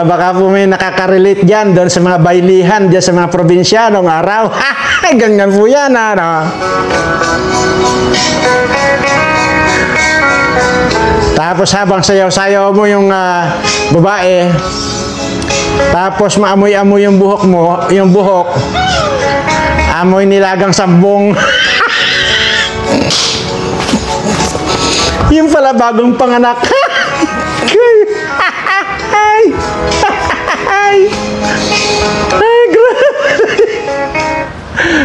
Baka po may nakaka-relate dyan doon sa mga bailihan dyan sa mga probinsya noong araw. Ganyan po yan, ano. Tapos habang sayaw-sayaw mo yung babae, tapos maamoy-amoy yung buhok mo, yung buhok, amoy nilagang sambong. Yung pala bagong panganak.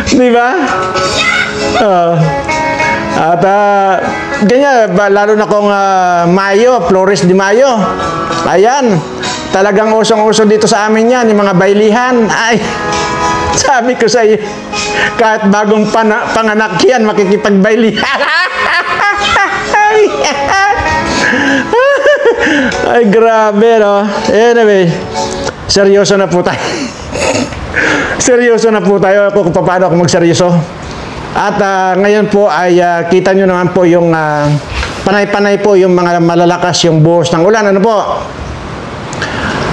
Di ba? At ganyan, lalo na kung Mayo, Flores de Mayo. Ayan, talagang usong-uso dito sa amin yan, yung mga bailihan. Ay, sabi ko sa iyo, kahit bagong panganak yan, makikipagbailihan. Ay, grabe, no? Anyway, seryoso na po tayo. Seryoso na po tayo kung paano ako magseryoso. At ngayon po ay kita nyo naman po yung panay-panay po yung mga malalakas yung buhos ng ulan. Ano po?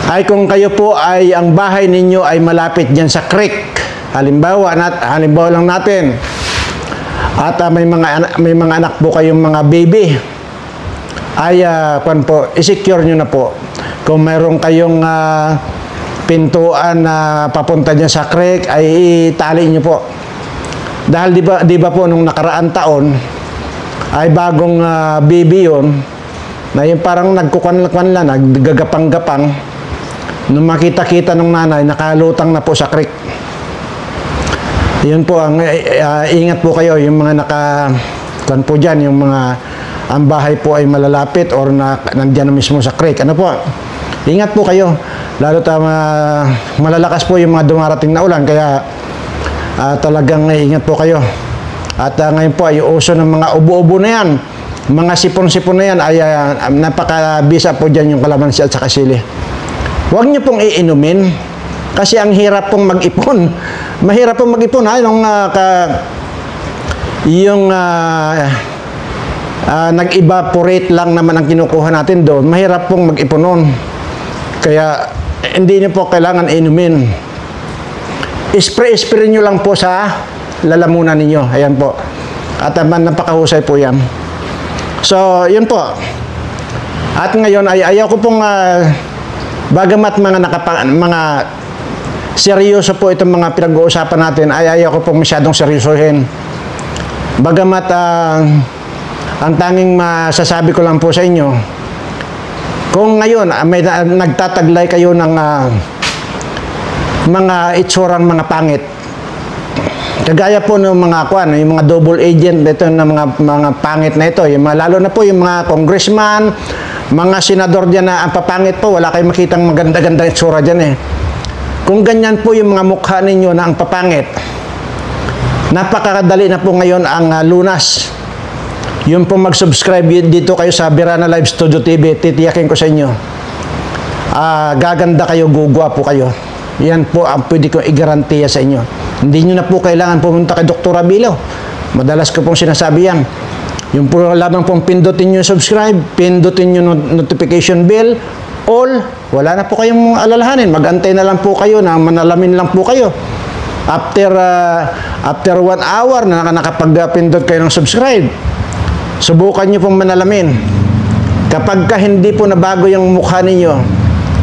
Ay kung kayo po ay ang bahay ninyo ay malapit dyan sa creek. Halimbawa lang natin. At may mga anak po kayong mga baby. Ay i-secure nyo na po. Kung mayroon kayong pintuan na papunta dyan sa creek, ay itali nyo po. Dahil di ba po nung nakaraan taon, ay bagong baby yun, na yung parang nagkukan lang, naggagapang-gapang, nung makita-kita ng nanay, nakalutang na po sa creek. Yun po, ingat po kayo, yung mga kuan po dyan, yung mga ang bahay po ay malalapit or nandiyan na mismo sa creek. Ano po? Ingat po kayo. Lalo malalakas po yung mga dumarating na ulan. Kaya talagang ingat po kayo. At ngayon po ay uso ng mga ubo-ubo na yan. Mga sipon-sipon na yan ay napakabisa po dyan yung kalamansi at saka sili. Huwag nyo pong iinumin. Kasi ang hirap pong mag-ipon. Mahirap pong mag-ipon. Nag-evaporate lang naman ang kinukuha natin doon. Mahirap pong mag-ipon nun. Kaya hindi niyo po kailangan inumin. Spray nyo lang po sa lalamunan ninyo. Ayan po. At napakahusay po yan. So, yun po. At ngayon ay ayaw ko pong bagamat mga seryoso po itong mga pinag-uusapan natin, ay ayaw ko pong masyadong seryosohin. Bagamat ang tanging masasabi ko lang po sa inyo, kung ngayon may nagtataglay kayo ng mga itsurang mga pangit, kagaya po ng mga yung mga double agent dito na mga pangit na ito, yung lalo na po yung mga congressman, mga senador diyan na ang papangit po, wala kayong makitang maganda-ganda itsura diyan eh. Kung ganyan po yung mga mukha ninyo na ang papangit, napakadali na po ngayon ang lunas. Yung po mag-subscribe dito kayo sa Birana Live Studio TV, titiyakin ko sa inyo. Gaganda kayo, gugwapo kayo. Yan po ang pwede ko i-garantiya sa inyo. Hindi nyo na po kailangan pumunta kay Dr. Abilo. Madalas ko pong sinasabi yan. Yung po lamang pong pindutin nyo subscribe, pindutin nyo notification bell, all, wala na po kayong alalahanin. Mag-antay na lang po kayo na manalamin lang po kayo. After 1 hour na nakapag-pindot kayo ng subscribe, subukan nyo pong manalamin. Kapag hindi po nabago yung mukha ninyo,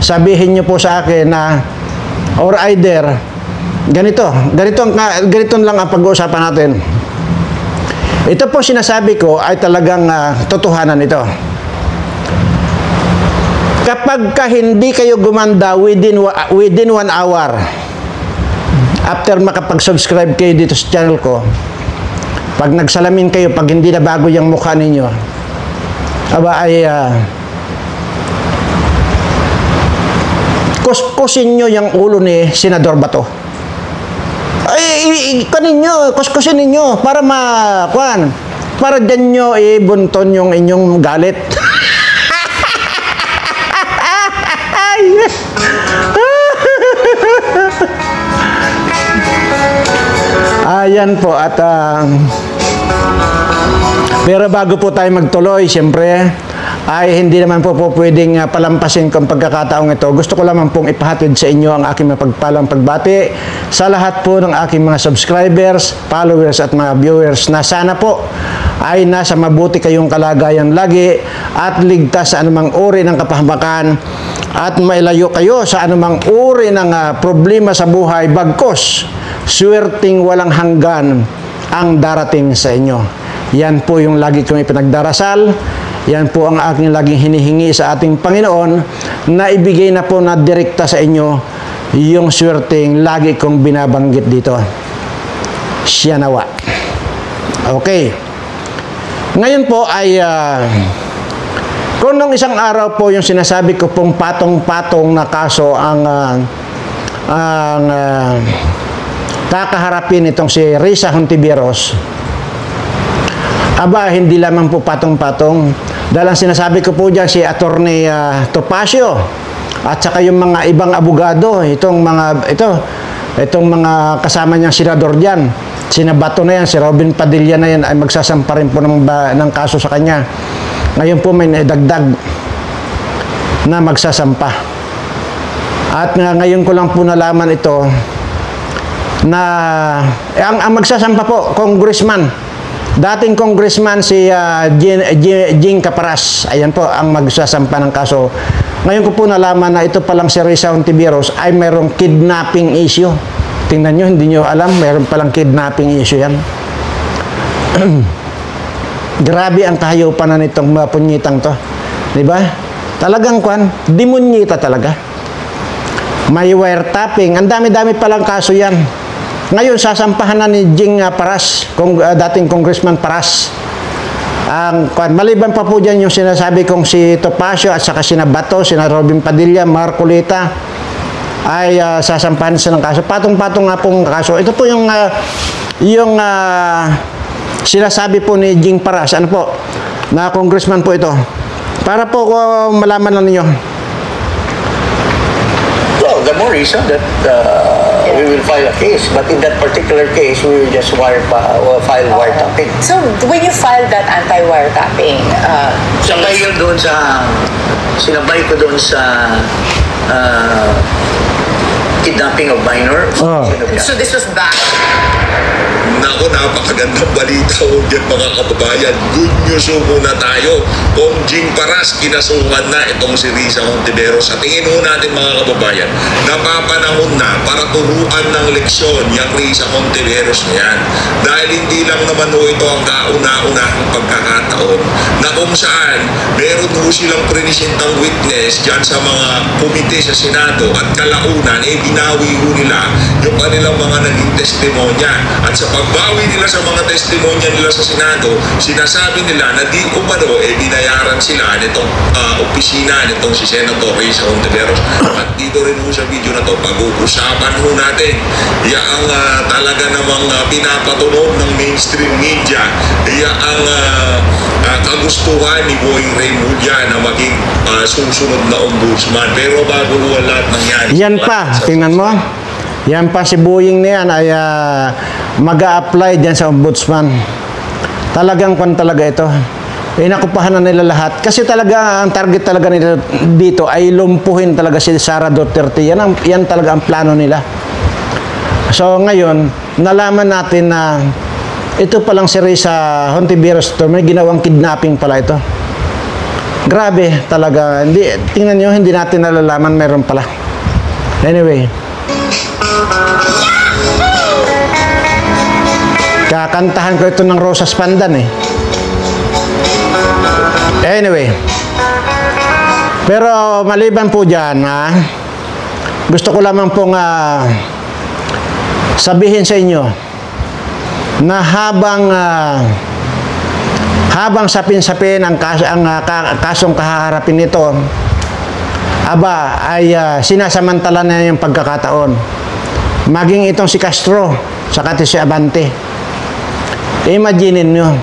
sabihin nyo po sa akin na or either ganito lang ang pag-uusapan natin. Ito po sinasabi ko ay talagang totohanan ito. Kapag hindi kayo gumanda within 1 hour after makapag-subscribe kayo dito sa channel ko, pag nagsalamin kayo, pag hindi na bago yung mukha ninyo, kuskusin nyo yung ulo ni Senador Bato. Kuskusin ninyo para para dyan nyo ibunton yung inyong galit. Ayan po, at Pero bago po tayo magtuloy, siyempre, ay hindi naman po pwedeng palampasin kung pagkakataong ito. Gusto ko lamang pong ipahatid sa inyo ang aking mapagpalang pagbati sa lahat po ng aking mga subscribers, followers at mga viewers na sana po ay nasa mabuti kayong kalagayan lagi at ligtas sa anumang uri ng kapahamakan at mailayo kayo sa anumang uri ng problema sa buhay bagkos swerteng walang hanggan ang darating sa inyo. Yan po yung lagi kong ipinagdarasal. Yan po ang aking laging hinihingi sa ating Panginoon na ibigay na po na direkta sa inyo yung swerteng lagi kong binabanggit dito. Siya nawa. Okay. Ngayon po ay kung nung isang araw po yung sinasabi ko pong patong-patong na kaso ang kakaharapin itong si Risa Hontiveros. Aba, hindi lamang po patong-patong. Dahil ang sinasabi ko po dyan si Attorney Topacio at saka yung mga ibang abogado, itong mga kasama niyang senador dyan, sinabato na yan, si Robin Padilla na yan ay magsasampa rin po ng kaso sa kanya. Ngayon po may dagdag na magsasampa. At ngayon ko lang po nalaman ito na ang magsasampa po, congressman. Dating congressman si Jing Caparas, ayan po ang magsasampa ng kaso. Ngayon ko po nalaman na ito palang si Risa Hontiveros ay mayroong kidnapping issue. Tingnan nyo, hindi nyo alam, mayroong palang kidnapping issue yan. Grabe ang kahayupan na nitong punyitang to. Diba? Talagang demonyita talaga. May wiretapping, ang dami-dami palang kaso yan. Ngayon, sasampahan na ni Jing Paras, dating Congressman Paras. Maliban pa po dyan yung sinasabi kong si Topacio at saka sina Bato, sina Robin Padilla, Marcolita, ay sasampahan sila ng kaso. Patong-patong nga pong kaso. Ito po yung sinasabi po ni Jing Paras, ano po, na congressman po ito. Para po malaman lang ninyo. Well, the more reason that we will file a case. But in that particular case, we will just file wiretapping. So, when you filed that anti-wiretapping, sinabay ko doon sa kidnapping of minor. So this was back. Nako, napakagandang balita ho dyan mga kababayan. Good news ho muna tayo. Kung Jing Paras, kinasuhan na itong si Risa Hontiveros. Sa tingin ho natin mga kababayan, napapanahon na para turuan ng leksyon yung Risa Hontiveros na yan. Dahil hindi lang naman ho ito ang kauna-unahang pagkakataon na kung saan meron ho silang prenisintang witness dyan sa mga komite sa Senado at kalaunan, binawi ho nila yung kanilang mga naging testimonya. At sa pagbawi nila sa mga testimonya nila sa Senado, sinasabi nila na di umano binayaran sila nitong opisina nitong si Senator Risa Hontiveros. At dito rin ho sa video na to, pag-uusapan ho natin ang talaga namang pinapatunog ng mainstream media, ang kagustuhan ni Boying Remulla na maging susunod na ombudsman. Pero bago ho ang lahat nangyari. Yan pa, tingnan mo. Yan pa si Boying na yan ay mag-a-apply dyan sa ombudsman. Talagang talaga ito. Inakupahan na nila lahat. Kasi talaga, ang target talaga nila dito ay lumpuhin talaga si Sara Duterte. Yan talaga ang plano nila. So ngayon, nalaman natin na ito palang si Risa Hontiveros, may ginawang kidnapping pala ito. Grabe talaga. Tingnan nyo, hindi natin nalalaman meron pala. Anyway. Kakantahan ko ito ng Rosas Pandan Anyway. Pero maliban po dyan, gusto ko lamang pong sabihin sa inyo na habang sapin-sapin ang kasong kaharapin nito, ay sinasamantala na yung pagkakataon. Maging itong si Castro, saka si Abante. Imagine nyo,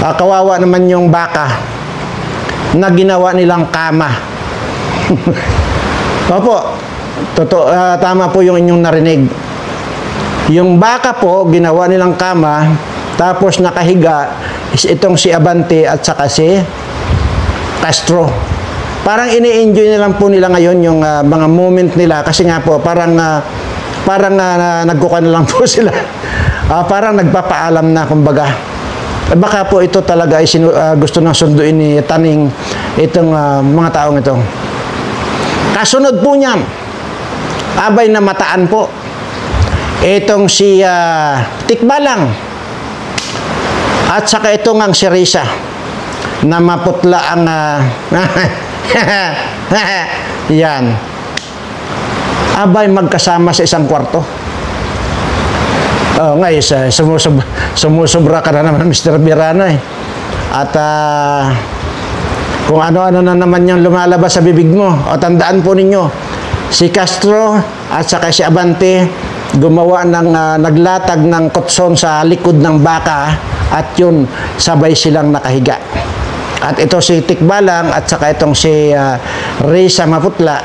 kawawa naman yung baka na ginawa nilang kama. Opo, tama po yung inyong narinig. Yung baka po, ginawa nilang kama, tapos nakahiga is itong si Abante at saka si Castro. Parang ini-enjoy na lang po nila ngayon yung mga moment nila kasi nga po parang nagkuka na lang po sila. Parang nagpapaalam na kumbaga. Baka po ito talaga ay gusto nang sunduin ni Taning itong mga taong ito. Kasunod po niyan, abay na mataan po. Itong si Tikbalang at saka itong ang si Risa na maputla ang yan. Abay magkasama sa isang kwarto. Ngayon, sumusubra ka na naman, Mr. Birana eh. At kung ano-ano na naman yung lumalabas sa bibig mo. O tandaan po ninyo, si Castro at saka si Abante gumawa ng naglatag ng kutson sa likod ng baka at yun, sabay silang nakahiga. At ito si Tikbalang at saka itong si Risa Maputla,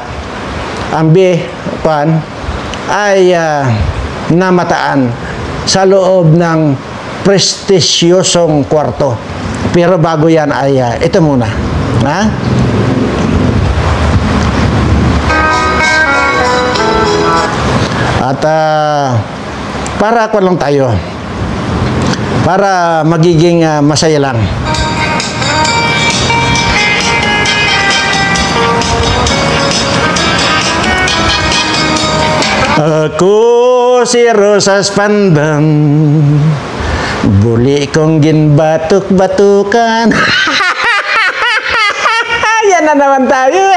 ang ay namataan sa loob ng prestisyosong kwarto. Pero bago yan ay ito muna. At para ako lang tayo. Para magiging masaya lang. Ako si Rosas Pandan, buli kong ginbatuk-batukan. Yan na naman tayo.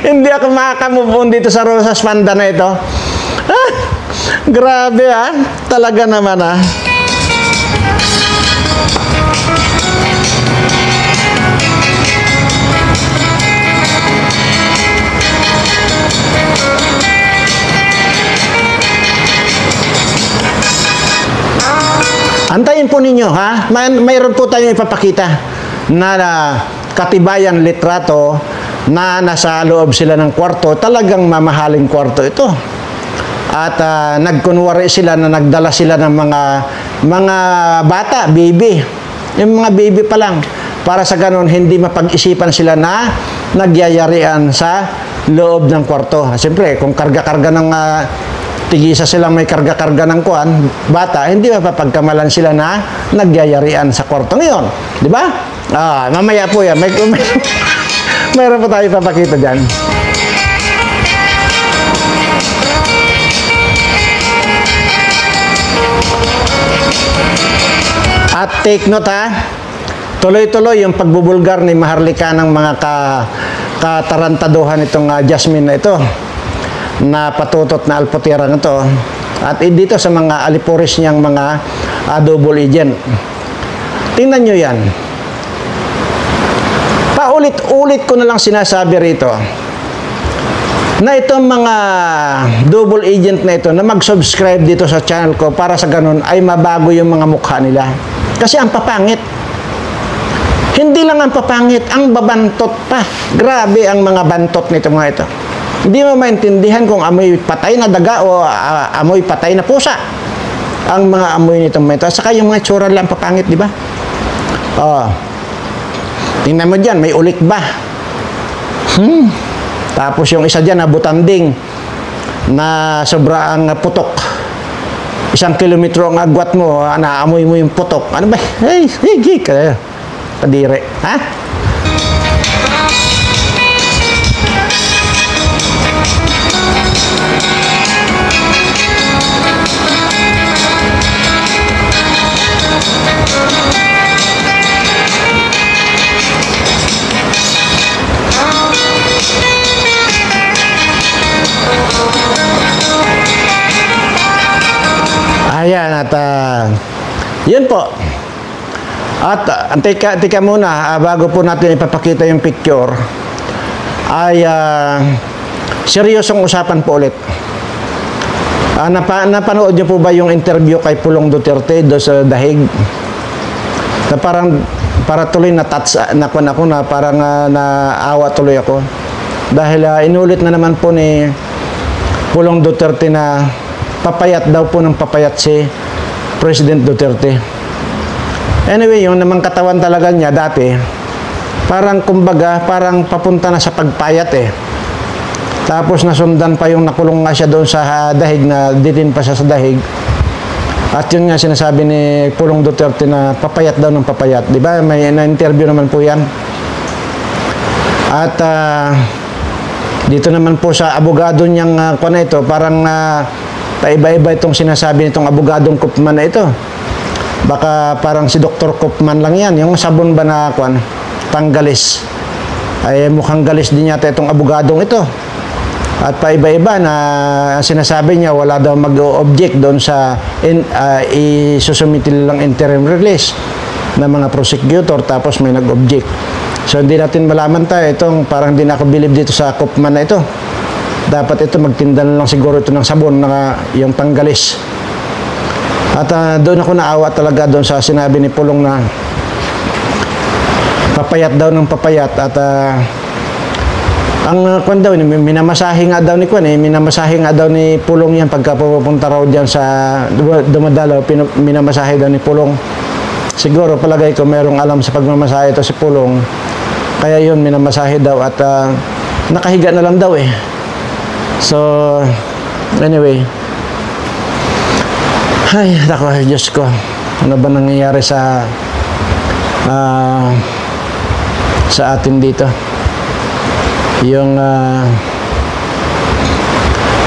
Hindi ako makakamove on dito sa Rosas Pandan na ito. Grabe talaga naman Antayin po ninyo, mayroon po tayong ipapakita na katibayan litrato na nasa loob sila ng kwarto. Talagang mamahaling kwarto ito. At nagkunwari sila na nagdala sila ng mga bata, baby. Yung mga baby pa lang. Para sa ganun, hindi mapag-isipan sila na nagyayarian sa loob ng kwarto. Siyempre, kung karga-karga ng tigisa silang may karga-karga ng bata, hindi mapapagkamalan sila na nagyayarian sa kwarto ngayon. Di ba? Mamaya po yan. Mayroon po tayo papakita dyan. At take note tuloy-tuloy yung pagbubulgar ni Maharlika ng mga katarantaduhan itong Jasmine na ito. Na patutot na alputira na to. At dito sa mga alipuris niyang mga double agent. Tingnan nyo yan. Paulit-ulit ko na lang sinasabi rito na itong mga double agent na ito na mag-subscribe dito sa channel ko para sa ganun ay mabago yung mga mukha nila. Kasi ang papangit. Hindi lang ang papangit, ang babantot pa. Grabe ang mga bantot nito mga ito. Hindi mo maintindihan kung amoy patay na daga o amoy patay na pusa. Ang mga amoy nitong mga ito. At saka yung mga tsura lang papangit, di ba? Tingnan mo dyan, may ulik ba? Tapos yung isa dyan, butanding na sobra ang putok. 1 kilometro ang agwat mo, naamoy mo yung putok. Ano ba? Kadire. Ayan, at yun po. At tika muna, bago po natin ipapakita yung picture, ay seryosong usapan po ulit. Napanood niyo po ba yung interview kay Pulong Duterte do sa Dahig? Na para tuloy na ako na parang naawa tuloy ako. Dahil inulit na naman po ni Pulong Duterte na papayat daw po ng papayat si President Duterte. Anyway, yung namang katawan talaga niya dati, parang kumbaga, parang papunta na sa pagpayat eh. Tapos nasundan pa yung nakulong nga siya doon sa dahig, na ditin pa siya sa dahig. At yun nga sinasabi ni Pulong Duterte na papayat daw ng papayat. Di ba? May na-interview naman po yan. At dito naman po sa abogado niyang kuwan na ito, parang paiba-iba itong sinasabi nitong abogadong Koopman na ito. Baka parang si Dr. Koopman lang yan. Yung sabon ba na kuwan, tanggalis. Ay mukhang galis din yata itong abogadong ito. At paiba-iba na sinasabi niya wala daw mag-object doon sa isusumitin lang interim release ng mga prosecutor, tapos may nag-object. So hindi natin malaman tayo, itong parang di na ako believe dito sa Koopman na ito. Dapat ito magtinda na lang siguro ito ng sabon na yung tanggalis. At doon ako naawa talaga doon sa sinabi ni Pulong na papayat daw ng papayat. At ang kwan daw, minamasahe nga daw ni Kwan minamasahe nga daw ni Pulong yan pagka pupunta raw dyan sa dumadalaw, minamasahe daw ni Pulong. Siguro palagay ko merong alam sa pagmamasahe ito si Pulong, kaya yun minamasahe daw at nakahiga na lang daw eh. So anyway, ay nako, Diyos ko, ano ba nangyayari sa atin dito? Yung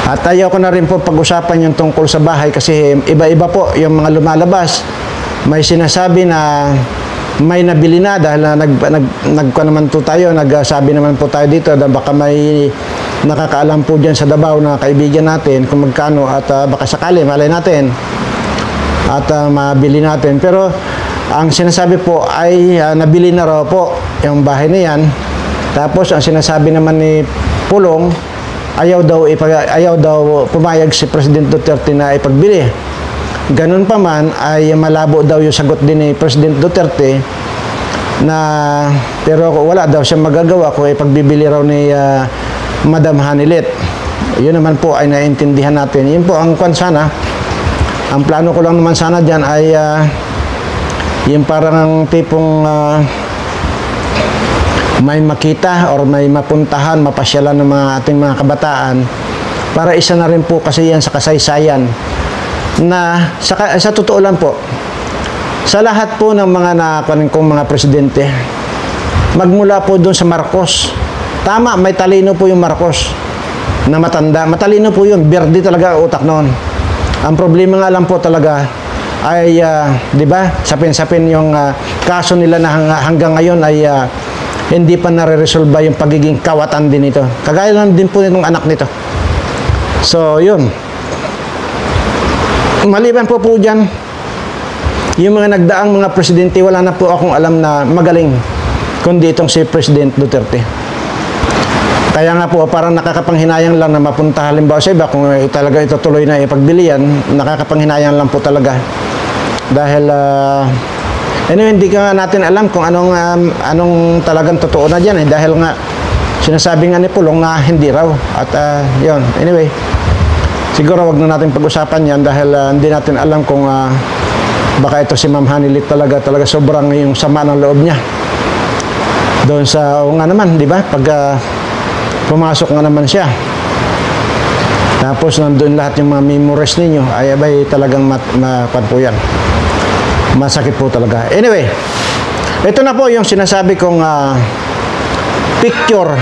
at ayaw ko na rin po pag-usapan yung tungkol sa bahay kasi iba-iba po yung mga lumalabas. May sinasabi na may nabili na dahil naman po tayo, nagsabi naman po tayo dito na baka may nakakaalam po dyan sa Davao na kaibigan natin kung magkano at baka sakali, malay natin at mabili natin. Pero ang sinasabi po ay nabili na raw po yung bahay na yan. Tapos ang sinasabi naman ni Pulong, ayaw daw pumayag si President Duterte na ipagbili. Ganun pa man ay malabo daw yung sagot din ni President Duterte na pero wala daw siya magagawa kung ipagbibili raw ni Madam Hanilit. Yun naman po ay naiintindihan natin. Yun po ang kwan sana. Ang plano ko lang naman sana dyan ay yung parang ang tipong may makita or may mapuntahan, mapasyalan ng mga ating mga kabataan para isa na rin po kasi yan sa kasaysayan na sa totoo lang po sa lahat po ng mga nakakunin kong mga presidente, magmula po doon sa Marcos. Tama, may talino po yung Marcos na matanda, matalino po yun, berde talaga utak noon. Ang problema nga lang po talaga ay di ba, sapin-sapin yung kaso nila na hanggang ngayon ay hindi pa nare-resolve yung pagiging kawatan din ito. Kagaya lang din po nitong anak nito. So, yun. Maliban po dyan, yung mga nagdaang mga presidente, wala na po akong alam na magaling kundi itong si President Duterte. Kaya nga po, parang nakakapanghinayang lang na mapunta halimbawa sa iba, kung talaga ito tuloy na ipagbili yan, nakakapanghinayang lang po talaga. Dahil, anyway, hindi ka natin alam kung anong talagang totoo na dyan dahil nga sinasabi nga ni Pulong na hindi raw at yun, anyway siguro wag na natin pag-usapan yan dahil hindi natin alam kung baka ito si Ma'am Hanilit talaga sobrang yung sama ng loob niya doon sa nga naman, di ba, pag pumasok nga naman siya tapos nandun lahat yung mga memories ninyo ay abay talagang mapan po yan. Masakit po talaga. Anyway, ito na po yung sinasabi kong picture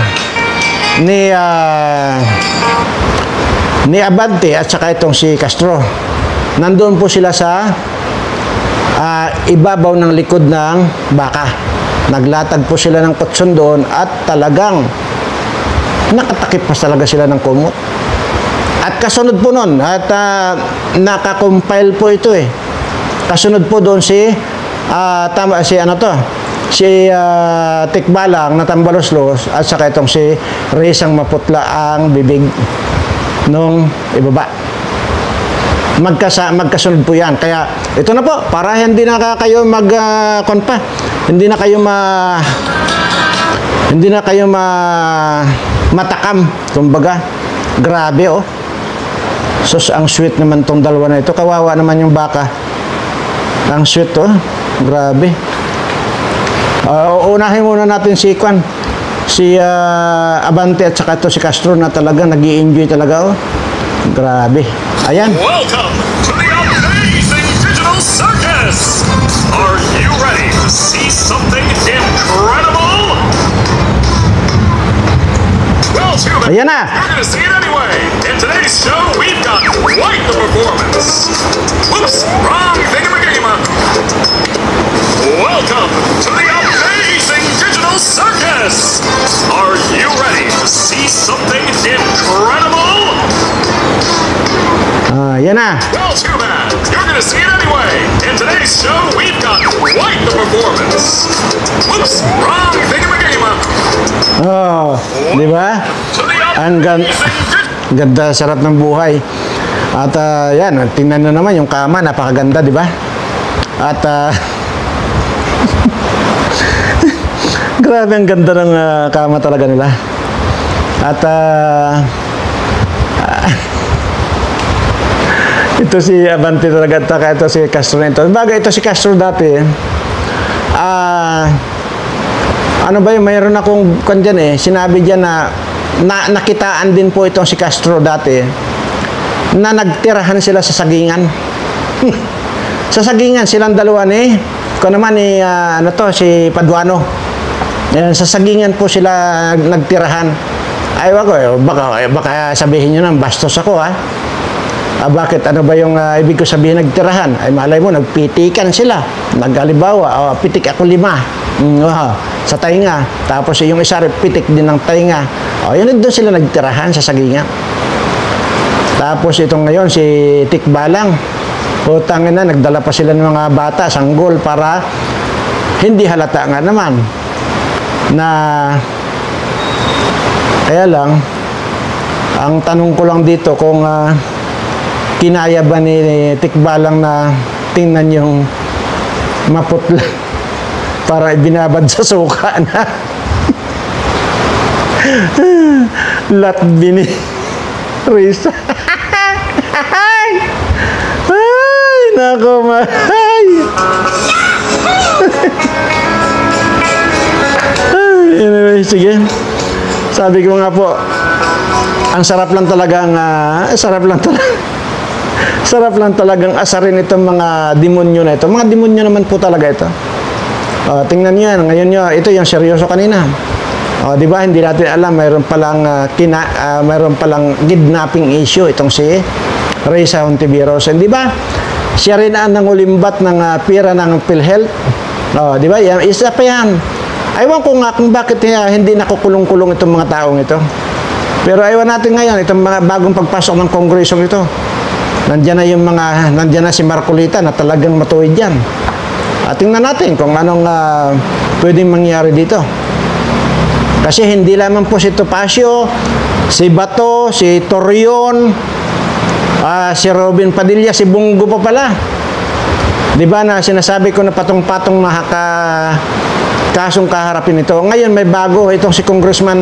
ni Abante at saka itong si Castro. Nandoon po sila sa ibabaw ng likod ng baka. Naglatag po sila ng kutsun doon at talagang nakatakip pa talaga sila ng kumot. At kasunod po nun, at nakakompile po ito eh. Kasunod po doon si Tikbalang na tambaloslos at saka itong si Rizang maputla ang bibig nung ibaba. Magkasunod po yan. Kaya ito na po, para hindi na kayo hindi na kayo matakam. Kumbaga, grabe oh. Sus, ang sweet naman tong dalawa na ito. Kawawa naman yung baka. Ang sweet to. Grabe. Unahin muna natin si Kwan. Si Abante at saka ito si Castro na talaga nag-i-enjoy talaga. Oh. Grabe. Ayan. Welcome to the amazing digital circus! Are you ready to see something incredible? Well, too bad. Ayan na. You're gonna see it anyway. In today's show, we've got quite the performance. Whoops, wrong thingamagama. Welcome to the amazing digital circus! Are you ready to see something incredible? Ayan na. Well, too bad. You're gonna see it anyway. In today's show, we've got quite the performance. Whoops, wrong thingamagama. Oh, di ba? To the Ang ganda, sarap ng buhay. At yan, tingnan nyo naman yung kama, napakaganda, di ba? At grabe, ang ganda ng kama talaga nila. At ito si Abante talaga, at ito si Castro nito. Bagay ito si Castro dati. Ano ba yung mayroon akong dyan sinabi dyan na nakitaan din po itong si Castro dati na nagtirahan sila sa sagingan. Sa sagingan silang dalawa ni kung naman si Paduano. Yan, sa sagingan po sila nagtirahan. Ay wag baka sabihin niyo nang bastos ako ha. Bakit ano ba yung ibig ko sabihin nagtirahan? Ay malay mo nagpitikan sila. Nagalibawa, pitik ako 5. Sa tainga. Tapos yung isa pitik din ng tainga. Yun doon sila nagtirahan sa sagingan. Tapos itong ngayon si Tikbalang. Utangin na, nagdala pa sila ng mga bata, sanggol para hindi halata nga naman na kaya lang ang tanong ko lang dito kung kinaya ba ni Tikbalang na tingnan yung maputla para ibinabad sa suka na latbini Risa. Ay, nako mahay. Anyway, sige. Sabi ko nga po, ang sarap lang talagang sarap lang talagang asarin itong mga demonyo na ito. Mga demonyo naman po talaga ito. Tingnan niyo yan. Ngayon nyo, ito yung seryoso kanina. Di ba, hindi natin alam, mayroon palang kidnapping issue itong si Risa Hontiveros. Di ba? Siya rin ang nangulimbat ng pira ng PhilHealth. Di ba? Isa pa yan. Aywan ko nga kung bakit hindi nakukulong-kulong itong mga taong ito. Pero aywan natin ngayon, itong mga bagong pagpasok ng kongresong ito. Nandiyan na si Marcolita na talagang matuwid yan. Tingnan natin kung anong pwedeng mangyari dito. Kasi hindi lamang po si Topacio, si Bato, si Torion, si Robin Padilla, si Bungo pa pala. Di ba na sinasabi ko na patong-patong kasong kaharapin ito. Ngayon may bago itong si Congressman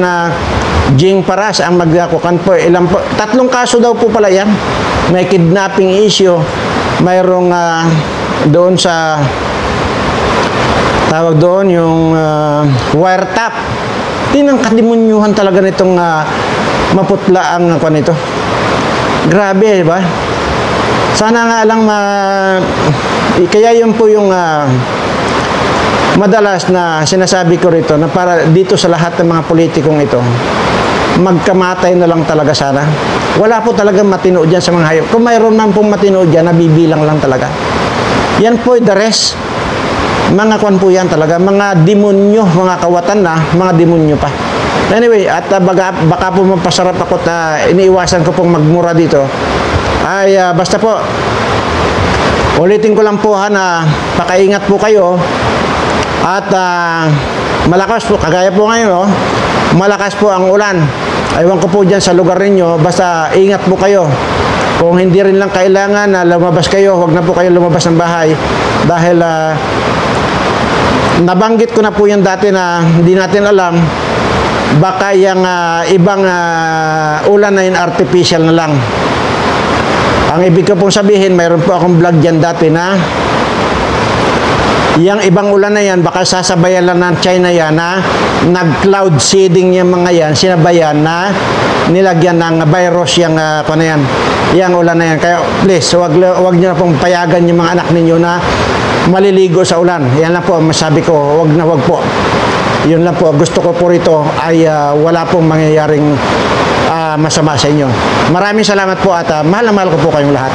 Jing Paras ang magkukan po. 3 kaso daw po pala yan. May kidnapping issue. Mayroong doon sa tawag doon yung wiretap. Tinang kadimunyuhan talaga nitong maputla ang nito. Grabe, ba? Sana nga lang kaya yun po yung madalas na sinasabi ko rito na para dito sa lahat ng mga politikong ito, magkamatay na lang talaga sana. Wala po talagang matino dyan sa mga hayop. Kung mayroon man pong matino dyan, nabibilang lang talaga. Yan po, the rest. Mga kwan po yan talaga, mga demonyo, mga kawatan na, mga demonyo pa. Anyway, at baka po mapasarap ako na iniiwasan ko pong magmura dito. Ay, basta po, ulitin ko lang po na pakaingat po kayo. At malakas po, kagaya po ngayon, malakas po ang ulan. Aywan ko po dyan sa lugar ninyo, basta ingat po kayo. Kung hindi rin lang kailangan na lumabas kayo, huwag na po kayo lumabas ng bahay. Dahil nabanggit ko na po yan dati na hindi natin alam, baka yung ibang ulan na yun artificial na lang. Ang ibig ko pong sabihin, mayroon po akong vlog dyan dati na yung ibang ulan na yan, baka sasabayan lang ng China yan na nag-cloud seeding yung mga yan, sinabayan na nilagyan ng virus yung yung ulan na yan. Kaya please, wag nyo na pong payagan yung mga anak ninyo na maliligo sa ulan. Yan lang po ang masabi ko, wag po. Yun lang po, gusto ko po rito ay wala pong mangyayaring masama sa inyo. Maraming salamat po at mahal na mahal ko po kayong lahat.